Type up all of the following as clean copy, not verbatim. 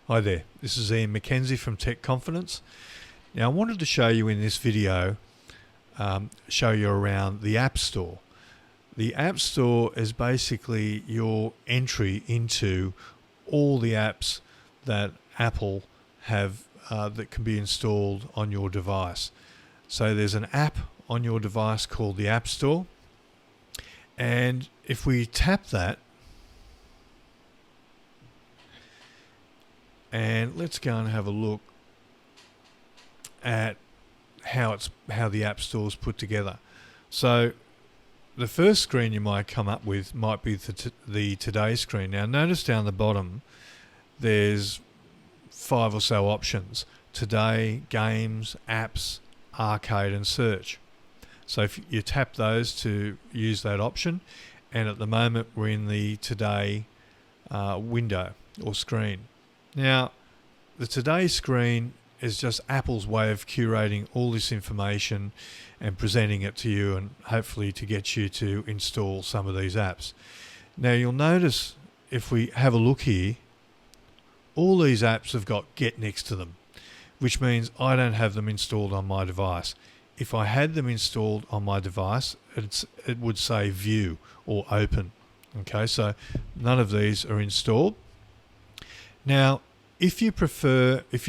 Hi there, this is Ian McKenzie from Tech Confidence. Now I wanted to show you in this video, show you around the App Store. The App Store is basically your entry into all the apps that Apple have that can be installed on your device. So there's an app on your device called the App Store, and if we tap that, and let's go and have a look at how the App Store is put together. So the first screen you might come up with might be the Today screen. Now notice down the bottom there's 5 or so options: Today, Games, Apps, Arcade and Search. So if you tap those to use that option, and at the moment we're in the Today window or screen. Now, the Today screen is just Apple's way of curating all this information and presenting it to you, and hopefully to get you to install some of these apps. Now, you'll notice if we have a look here, all these apps have got Get next to them, which means I don't have them installed on my device. If I had them installed on my device, it would say View or Open. Okay, so none of these are installed. Now, if you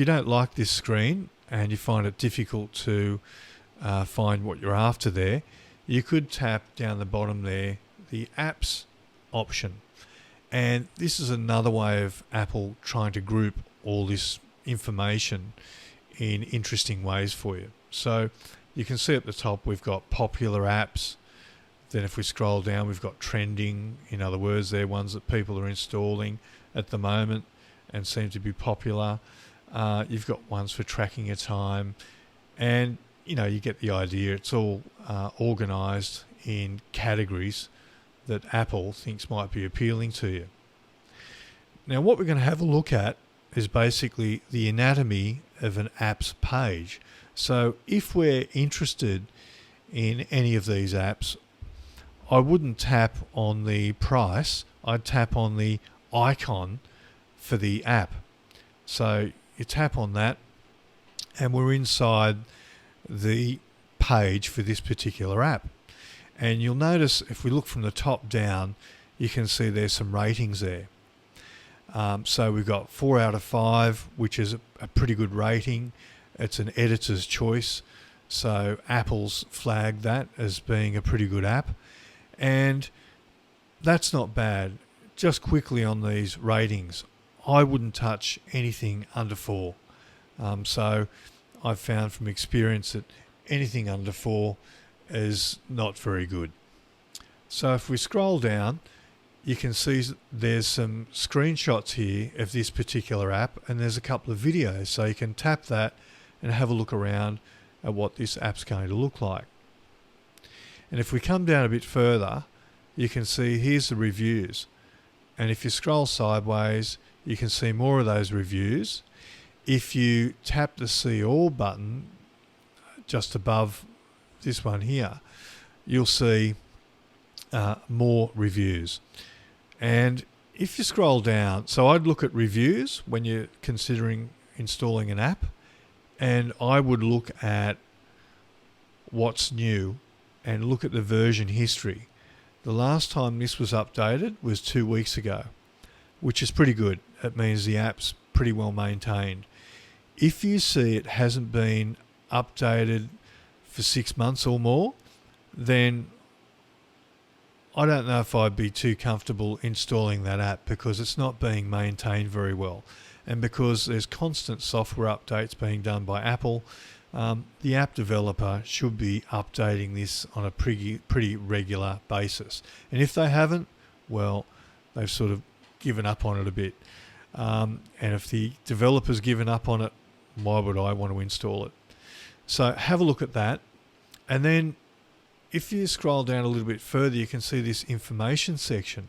don't like this screen and you find it difficult to find what you're after there, you could tap down the bottom there, the Apps option. And this is another way of Apple trying to group all this information in interesting ways for you. So you can see at the top we've got popular apps. Then if we scroll down, we've got trending. In other words, they're ones that people are installing at the moment and seem to be popular. You've got ones for tracking your time, and you get the idea. It's all organized in categories that Apple thinks might be appealing to you. Now what we're going to have a look at is basically the anatomy of an app's page. So if we're interested in any of these apps, I wouldn't tap on the price, I'd tap on the icon for the app. So you tap on that and we're inside the page for this particular app. And you'll notice if we look from the top down, you can see there's some ratings there. So we've got 4 out of 5, which is a pretty good rating. It's an editor's choice. So Apple's flagged that as being a pretty good app. And that's not bad. Just quickly on these ratings, I wouldn't touch anything under 4. So I've found from experience that anything under 4 is not very good. So if we scroll down, you can see there's some screenshots here of this particular app, and there's a couple of videos. So you can tap that and have a look around at what this app's going to look like. And if we come down a bit further, you can see here's the reviews. And if you scroll sideways, you can see more of those reviews. If you tap the See All button just above this one here, you'll see more reviews. And if you scroll down, so I'd look at reviews when you're considering installing an app, and I would look at what's new and look at the version history. The last time this was updated was 2 weeks ago, which is pretty good. It means the app's pretty well maintained. If you see it hasn't been updated for 6 months or more, then I don't know if I'd be too comfortable installing that app, because it's not being maintained very well. And because there's constant software updates being done by Apple, the app developer should be updating this on a pretty regular basis. And if they haven't, well, they've sort of given up on it a bit. And if the developer's given up on it, why would I want to install it? So have a look at that. And then if you scroll down a little bit further, you can see this information section.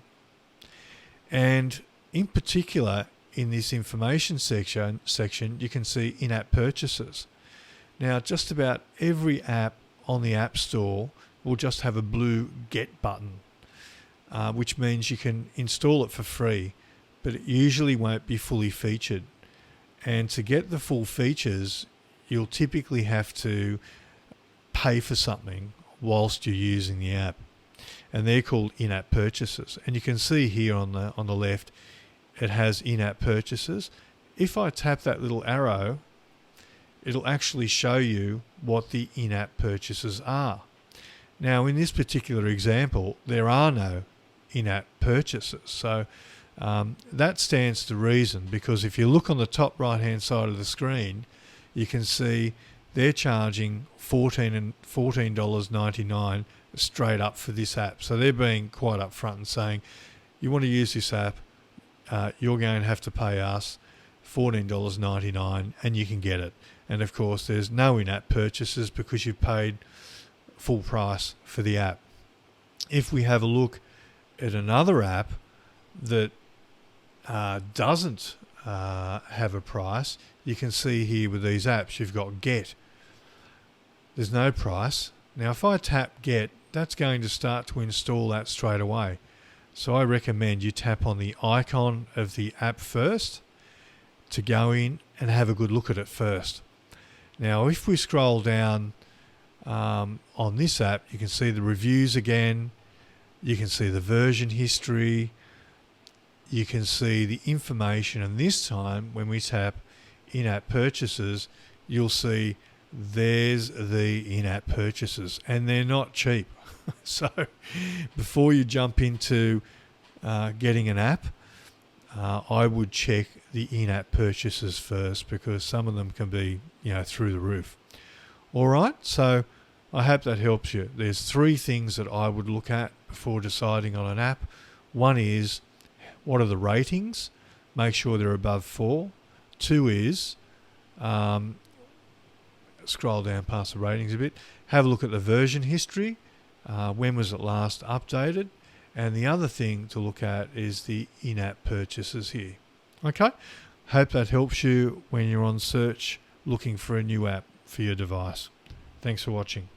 And in particular, in this information section, you can see in-app purchases. Now, just about every app on the App Store will just have a blue Get button, which means you can install it for free, but it usually won't be fully featured. And to get the full features, you'll typically have to pay for something whilst you're using the app. And they're called in-app purchases. And you can see here on the left, it has in-app purchases. If I tap that little arrow, it'll actually show you what the in-app purchases are. Now, in this particular example, there are no in-app purchases. So that stands to reason, because if you look on the top right-hand side of the screen, you can see they're charging $14.99 straight up for this app. So they're being quite upfront and saying, you want to use this app, you're going to have to pay us $14.99 and you can get it. And of course, there's no in-app purchases because you've paid full price for the app. If we have a look at another app that doesn't have a price, you can see here with these apps, you've got Get. There's no price. Now, if I tap Get, that's going to start to install that straight away. So I recommend you tap on the icon of the app first to go in and have a good look at it first. Now, if we scroll down on this app, you can see the reviews again. You can see the version history. You can see the information. And this time, when we tap in-app purchases, you'll see there's the in-app purchases. And they're not cheap. So before you jump into getting an app, I would check the in-app purchases first, because some of them can be, through the roof. All right, so I hope that helps you. There's 3 things that I would look at before deciding on an app. One is, what are the ratings? Make sure they're above 4. 2 is, scroll down past the ratings a bit, have a look at the version history. When was it last updated? And the other thing to look at is the in-app purchases here. Okay, hope that helps you when you're on search looking for a new app for your device. Thanks for watching.